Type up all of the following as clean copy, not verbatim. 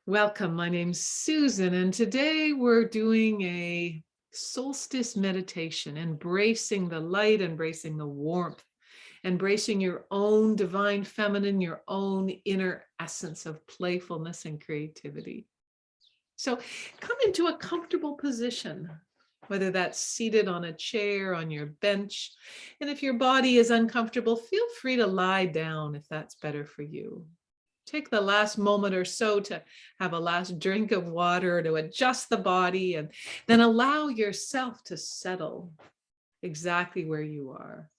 Welcome, my name's Susan, and today we're doing a solstice meditation, embracing the light, embracing the warmth, embracing your own divine feminine, your own inner essence of playfulness and creativity. So come into a comfortable position, whether that's seated on a chair, on your bench, and if your body is uncomfortable, feel free to lie down if that's better for you. Take the last moment or so to have a last drink of water to adjust the body, and then allow yourself to settle exactly where you are.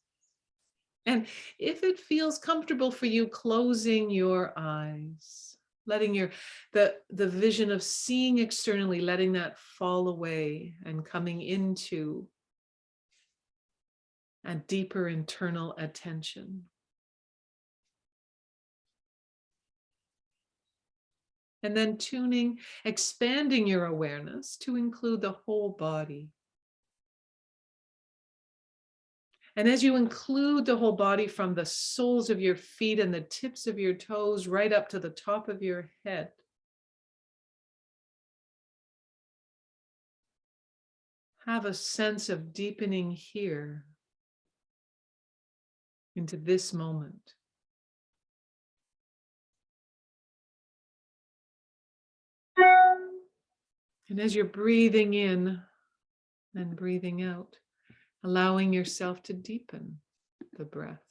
And if it feels comfortable for you, closing your eyes, letting the vision of seeing externally, letting that fall away and coming into a deeper internal attention. And then tuning, expanding your awareness to include the whole body. And as you include the whole body from the soles of your feet and the tips of your toes right up to the top of your head, have a sense of deepening here into this moment. And as you're breathing in and breathing out, allowing yourself to deepen the breath.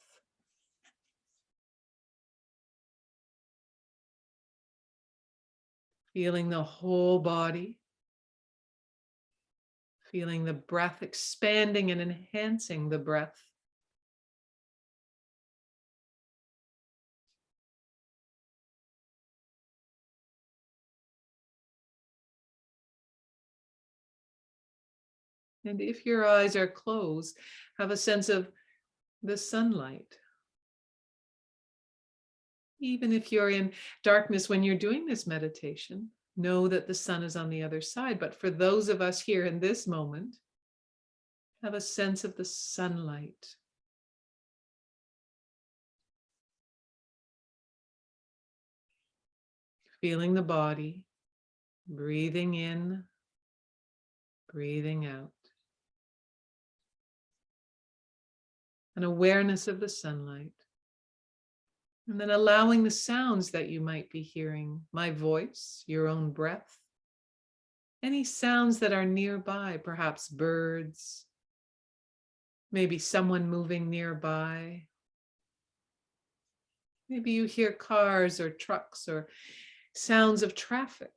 Feeling the whole body, feeling the breath expanding and enhancing the breath. And if your eyes are closed, have a sense of the sunlight. Even if you're in darkness when you're doing this meditation, know that the sun is on the other side. But for those of us here in this moment, have a sense of the sunlight. Feeling the body, breathing in, breathing out. An awareness of the sunlight. And then allowing the sounds that you might be hearing, my voice, your own breath, any sounds that are nearby, perhaps birds, maybe someone moving nearby. Maybe you hear cars or trucks or sounds of traffic.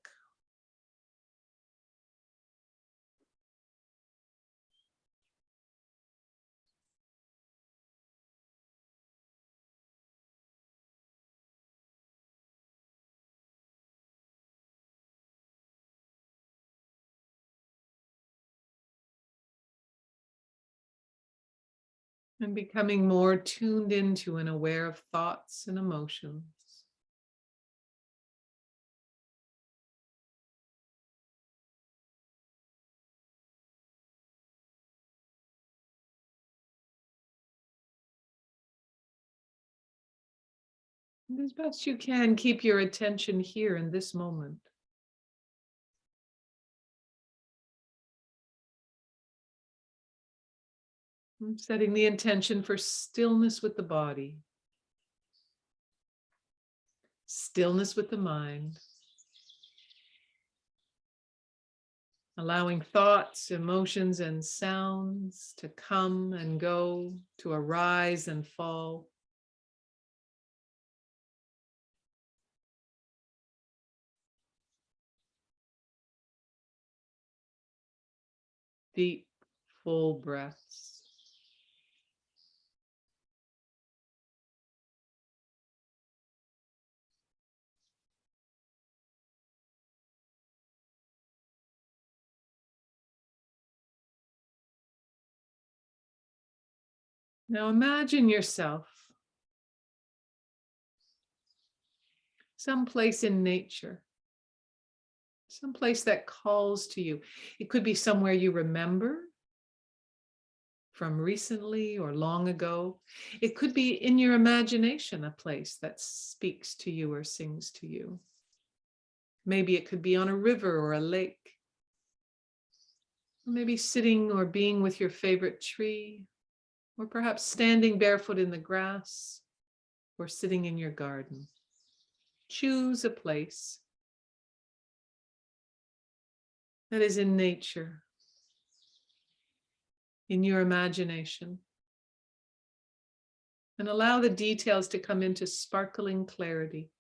And becoming more tuned into and aware of thoughts and emotions. And as best you can, keep your attention here in this moment. And setting the intention for stillness with the body, stillness with the mind. Allowing thoughts, emotions, and sounds to come and go, to arise and fall. Deep, full breaths. Now imagine yourself someplace in nature, someplace that calls to you. It could be somewhere you remember from recently or long ago. It could be in your imagination, a place that speaks to you or sings to you. Maybe it could be on a river or a lake. Or maybe sitting or being with your favorite tree, or perhaps standing barefoot in the grass, or sitting in your garden. Choose a place that is in nature, in your imagination, and allow the details to come into sparkling clarity.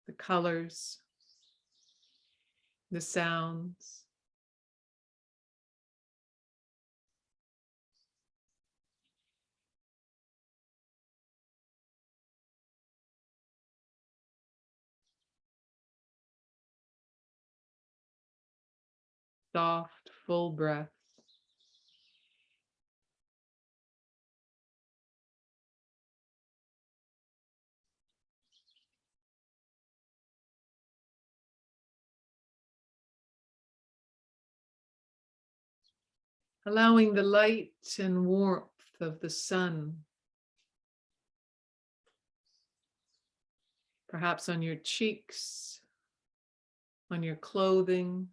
The colors, the sounds. Soft, full breath. Allowing the light and warmth of the sun, perhaps on your cheeks, on your clothing,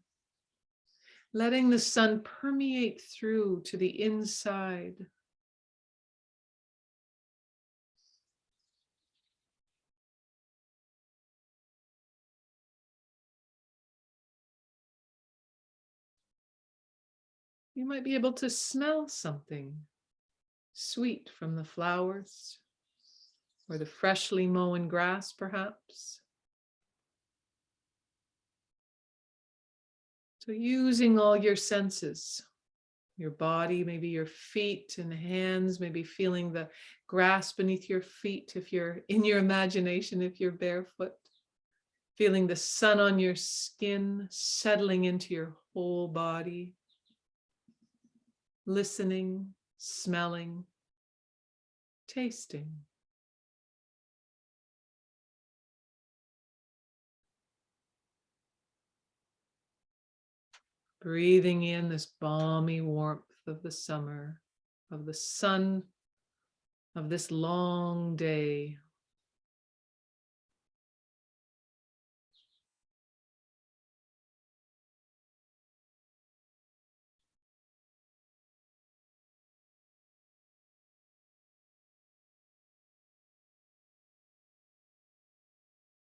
letting the sun permeate through to the inside. You might be able to smell something sweet from the flowers or the freshly mown grass, perhaps. So using all your senses, your body, maybe your feet and hands, maybe feeling the grass beneath your feet if you're in your imagination, if you're barefoot, feeling the sun on your skin, settling into your whole body, listening, smelling, tasting. Breathing in this balmy warmth of the summer, of the sun, of this long day.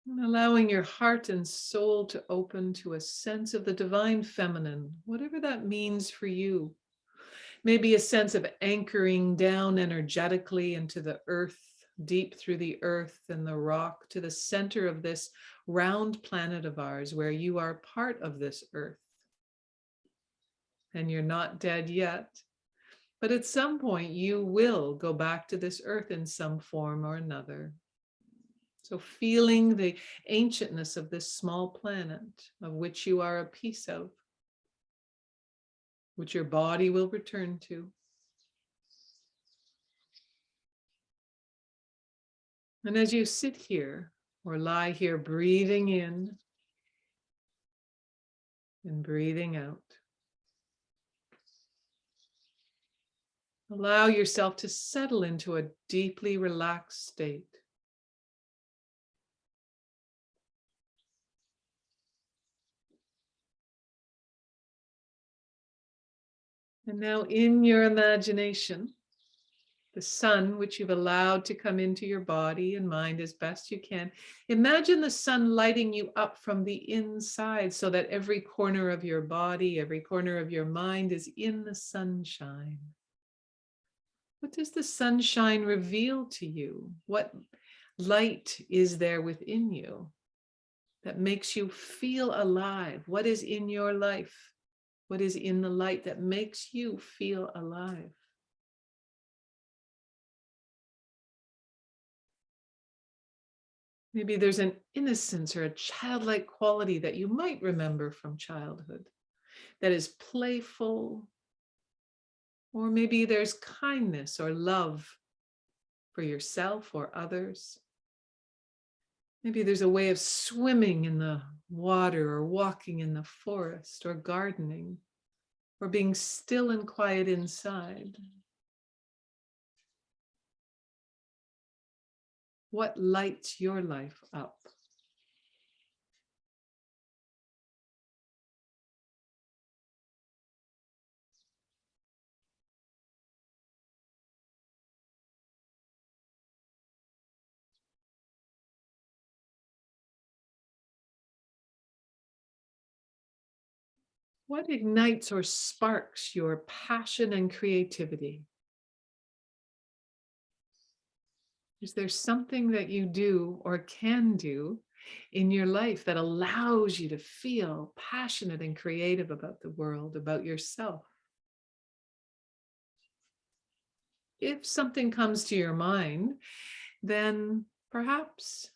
And allowing your heart and soul to open to a sense of the divine feminine, whatever that means for you. Maybe a sense of anchoring down energetically into the earth, deep through the earth and the rock, to the center of this round planet of ours, where you are part of this earth. And you're not dead yet, but at some point you will go back to this earth in some form or another. So feeling the ancientness of this small planet, of which you are a piece of, which your body will return to. And as you sit here or lie here, breathing in and breathing out, allow yourself to settle into a deeply relaxed state. And now in your imagination, the sun, which you've allowed to come into your body and mind as best you can, imagine the sun lighting you up from the inside so that every corner of your body, every corner of your mind is in the sunshine. What does the sunshine reveal to you? What light is there within you that makes you feel alive? What is in your life? What is in the light that makes you feel alive? Maybe there's an innocence or a childlike quality that you might remember from childhood that is playful, or maybe there's kindness or love for yourself or others. Maybe there's a way of swimming in the water or walking in the forest or gardening or being still and quiet inside. What lights your life up? What ignites or sparks your passion and creativity? Is there something that you do or can do in your life that allows you to feel passionate and creative about the world, about yourself? If something comes to your mind, then perhaps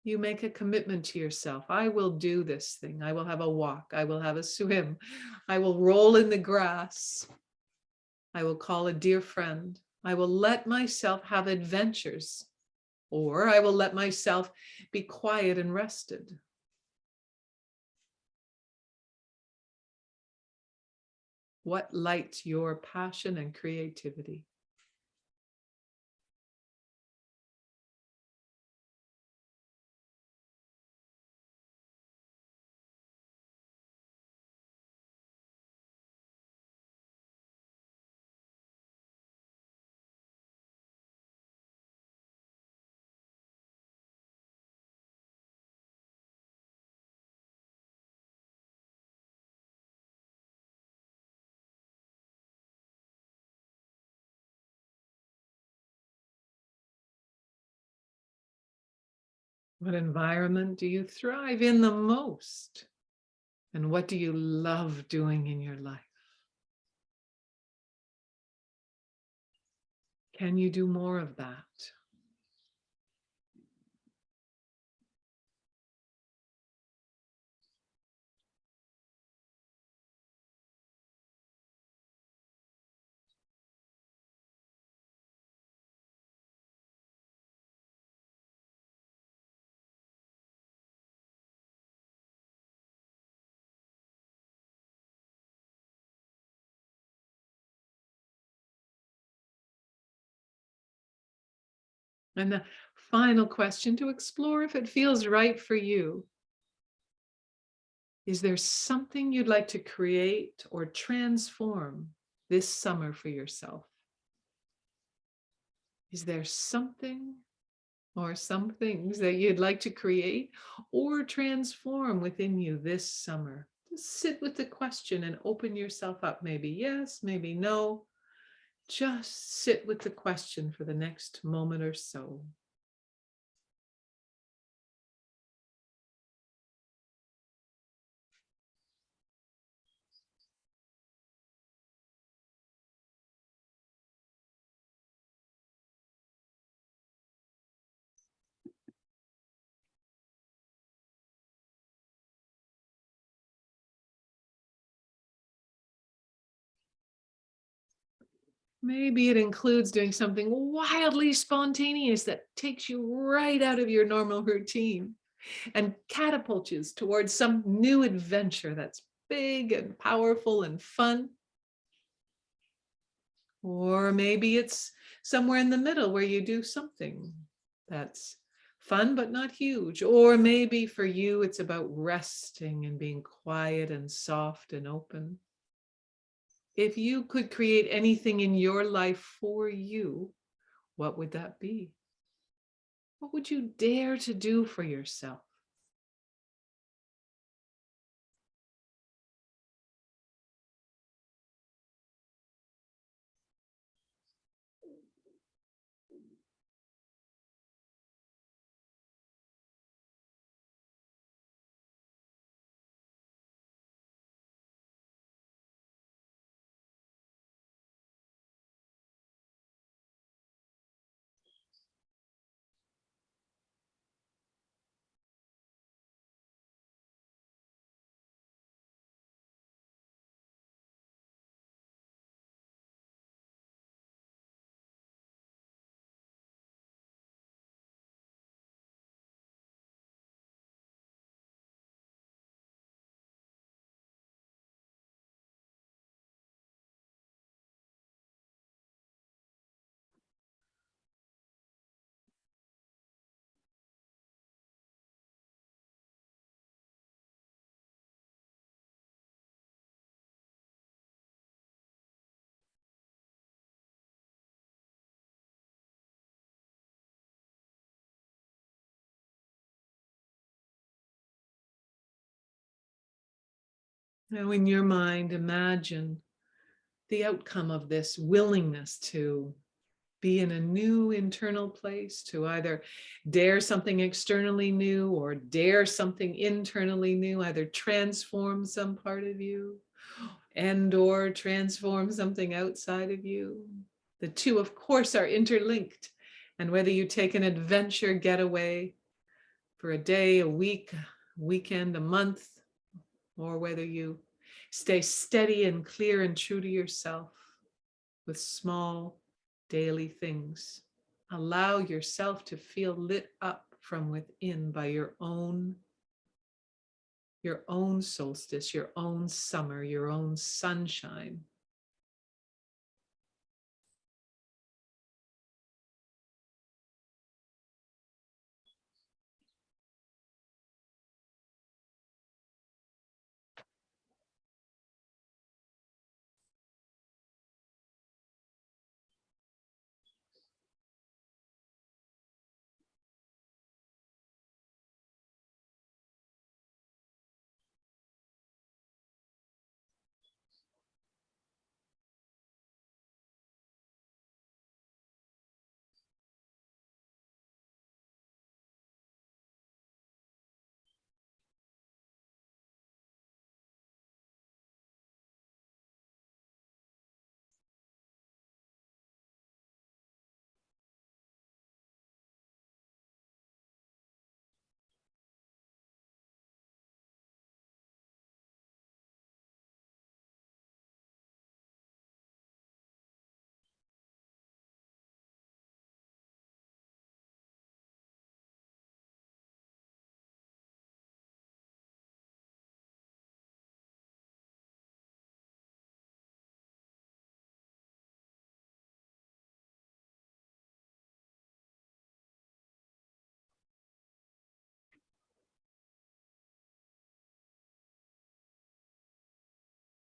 you make a commitment to yourself. I will do this thing. I will have a walk. I will have a swim. I will roll in the grass. I will call a dear friend. I will let myself have adventures, or I will let myself be quiet and rested. What lights your passion and creativity? What environment do you thrive in the most? And what do you love doing in your life? Can you do more of that? And the final question to explore if it feels right for you. Is there something you'd like to create or transform this summer for yourself? Is there something or some things that you'd like to create or transform within you this summer? Just sit with the question and open yourself up. Maybe yes, maybe no. Just sit with the question for the next moment or so. Maybe it includes doing something wildly spontaneous that takes you right out of your normal routine and catapults you towards some new adventure that's big and powerful and fun. Or maybe it's somewhere in the middle where you do something that's fun but not huge. Or maybe for you, it's about resting and being quiet and soft and open. If you could create anything in your life for you, what would that be? What would you dare to do for yourself? Now, in your mind, imagine the outcome of this willingness to be in a new internal place, to either dare something externally new or dare something internally new, either transform some part of you and or transform something outside of you. The two, of course, are interlinked. And whether you take an adventure getaway for a day, a week, a weekend, a month, or whether you stay steady and clear and true to yourself with small daily things. Allow yourself to feel lit up from within by your own solstice, your own summer, your own sunshine.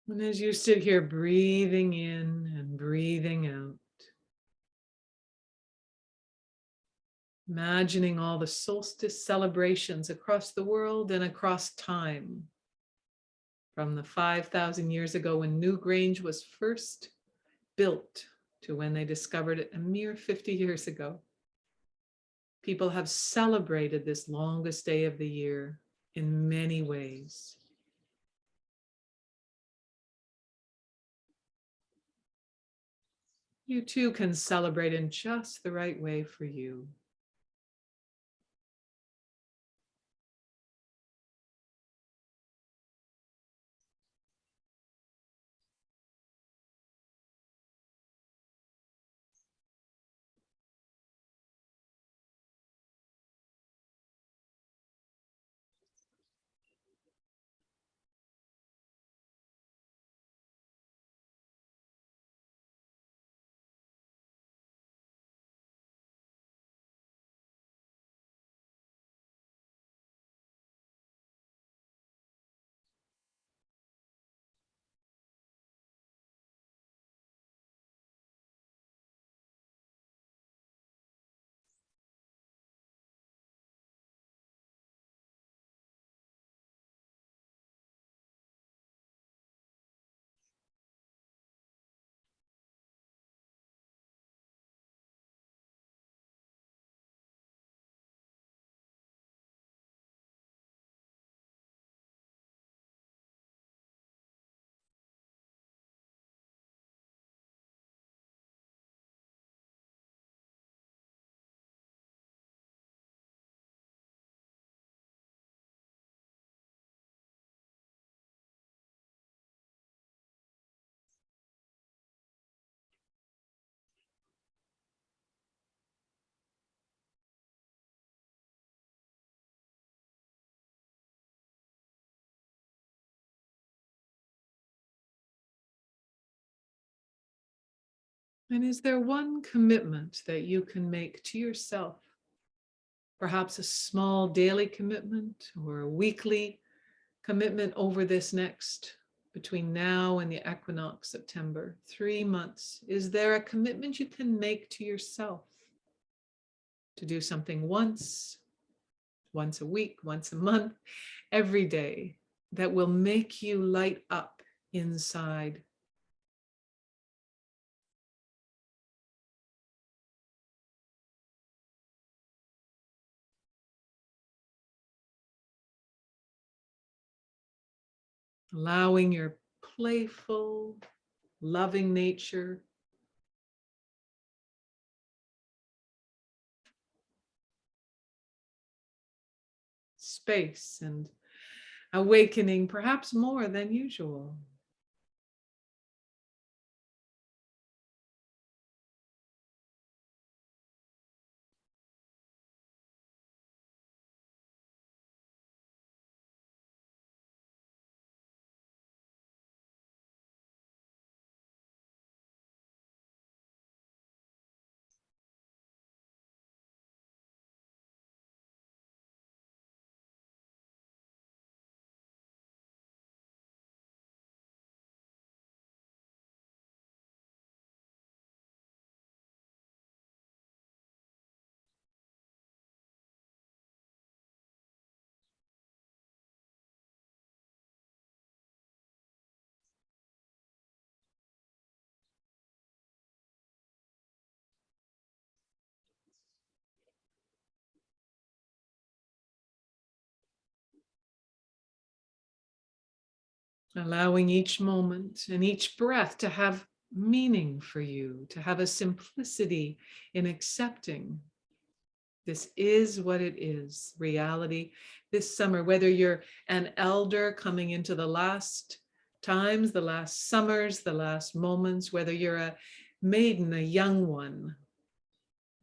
And as you sit here breathing in and breathing out, imagining all the solstice celebrations across the world and across time, from the 5,000 years ago when Newgrange was first built to when they discovered it a mere 50 years ago. People have celebrated this longest day of the year in many ways. You too can celebrate in just the right way for you. And is there one commitment that you can make to yourself? Perhaps a small daily commitment or a weekly commitment over this next, between now and the equinox, September, 3 months. Is there a commitment you can make to yourself to do something once a week, once a month, every day, that will make you light up inside. Allowing your playful, loving nature space and awakening perhaps more than usual. Allowing each moment and each breath to have meaning for you, to have a simplicity in accepting this is what it is, reality. This summer, whether you're an elder coming into the last times, the last summers, the last moments, whether you're a maiden, a young one,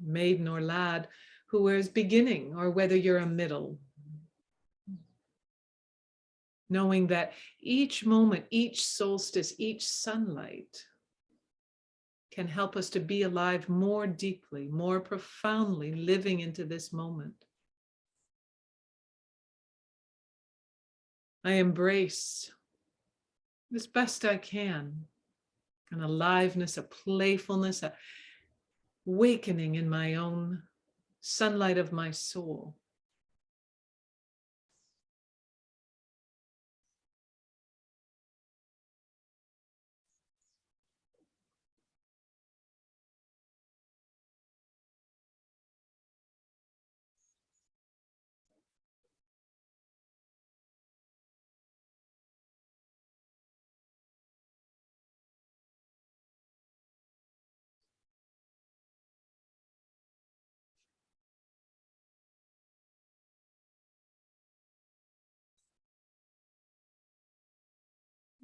maiden or lad who is beginning, or whether you're a middle, knowing that each moment, each solstice, each sunlight can help us to be alive more deeply, more profoundly, living into this moment. I embrace as best I can an aliveness, a playfulness, a awakening in my own sunlight of my soul.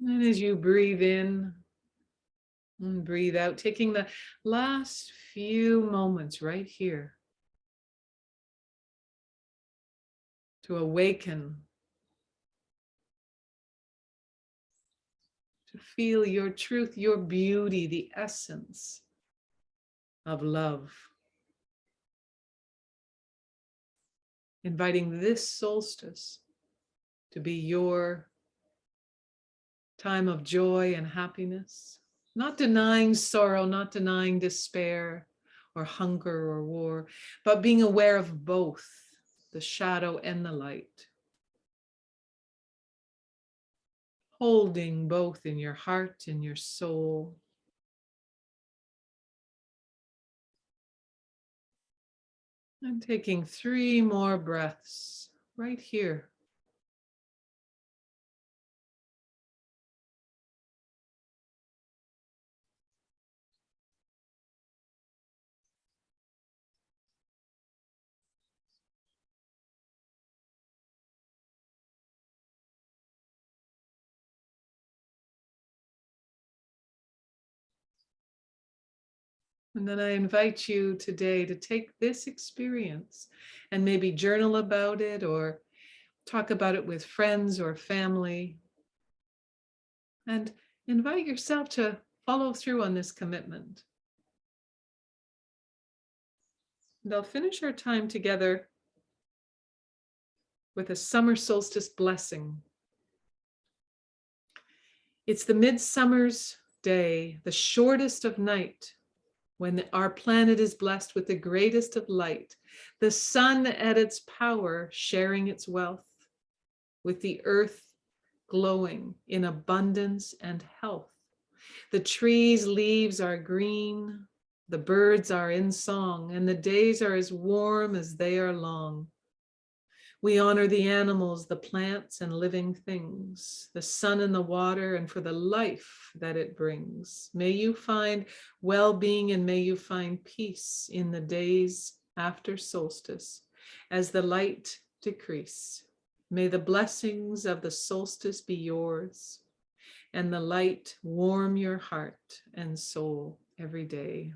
And as you breathe in and breathe out, taking the last few moments right here to awaken, to feel your truth, your beauty, the essence of love. Inviting this solstice to be your time of joy and happiness, not denying sorrow, not denying despair or hunger or war, but being aware of both the shadow and the light. Holding both in your heart and your soul. And taking 3 more breaths right here. And then I invite you today to take this experience and maybe journal about it or talk about it with friends or family. And invite yourself to follow through on this commitment. And I'll finish our time together with a summer solstice blessing. It's the midsummer's day, the shortest of night, when our planet is blessed with the greatest of light, the sun at its power, sharing its wealth with the earth glowing in abundance and health. The trees' leaves are green, the birds are in song, and the days are as warm as they are long. We honor the animals, the plants, and living things, the sun and the water, and for the life that it brings. May you find well-being and may you find peace in the days after solstice as the light decrease. May the blessings of the solstice be yours and the light warm your heart and soul every day.